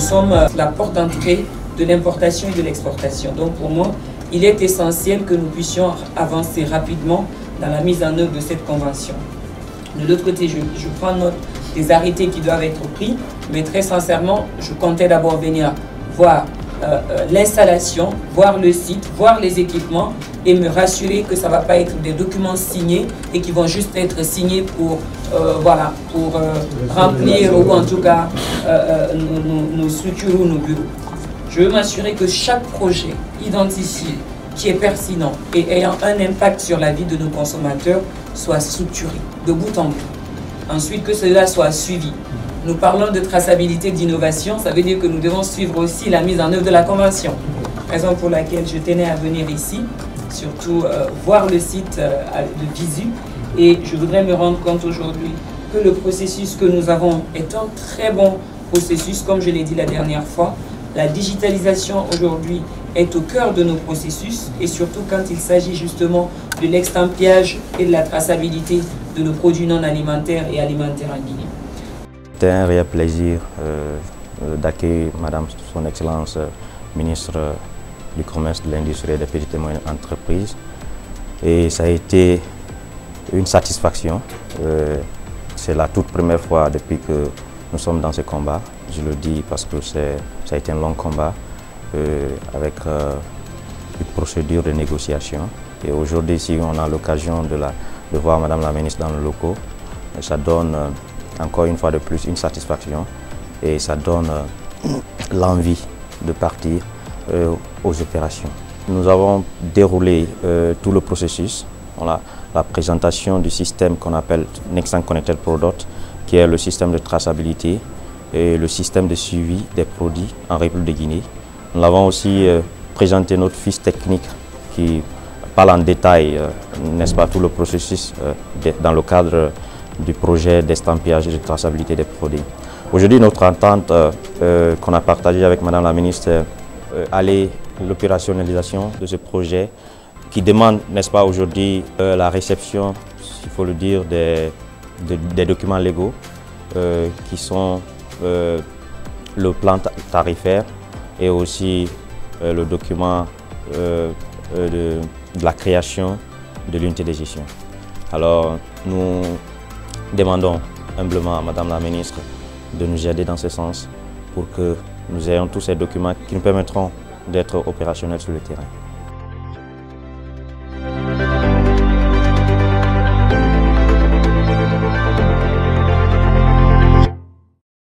sommes la porte d'entrée de l'importation et de l'exportation. Donc pour moi, il est essentiel que nous puissions avancer rapidement dans la mise en œuvre de cette convention. De l'autre côté, je prends note des arrêtés qui doivent être pris, mais très sincèrement, je comptais d'abord venir voir l'installation, voir le site, voir les équipements et me rassurer que ça ne va pas être des documents signés et qui vont juste être signés pour, remplir ou en tout cas nos structures ou nos bureaux. Je veux m'assurer que chaque projet identifié, qui est pertinent et ayant un impact sur la vie de nos consommateurs, soit structuré de bout en bout. Ensuite, que cela soit suivi. Nous parlons de traçabilité, d'innovation, ça veut dire que nous devons suivre aussi la mise en œuvre de la convention. Raison pour laquelle je tenais à venir ici, surtout voir le site de visu. Et je voudrais me rendre compte aujourd'hui que le processus que nous avons est un très bon processus, comme je l'ai dit la dernière fois. La digitalisation aujourd'hui est au cœur de nos processus et surtout quand il s'agit justement de l'extempiage et de la traçabilité de nos produits non alimentaires et alimentaires en Guinée. C'était un réel plaisir d'accueillir Madame Son Excellence ministre du Commerce, de l'Industrie et des Petites et Moyennes Entreprises. Et ça a été une satisfaction. C'est la toute première fois depuis que nous sommes dans ce combat. Je le dis parce que ça a été un long combat avec une procédure de négociation. Et aujourd'hui, si on a l'occasion de voir Madame la ministre dans le locaux, ça donne encore une fois de plus une satisfaction et ça donne l'envie de partir aux opérations. Nous avons déroulé tout le processus. La présentation du système qu'on appelle Nexan Connected Product, qui est le système de traçabilité et le système de suivi des produits en République de Guinée. Nous avons aussi présenté notre fiche technique qui parle en détail, n'est-ce pas, tout le processus dans le cadre du projet d'estampillage et de traçabilité des produits. Aujourd'hui, notre entente qu'on a partagée avec Madame la ministre allait l'opérationnalisation de ce projet qui demande, n'est-ce pas, aujourd'hui la réception, il faut le dire, des documents légaux qui sont le plan tarifaire et aussi le document de la création de l'unité de gestion. Alors, nous demandons humblement à Madame la ministre de nous aider dans ce sens pour que nous ayons tous ces documents qui nous permettront d'être opérationnels sur le terrain.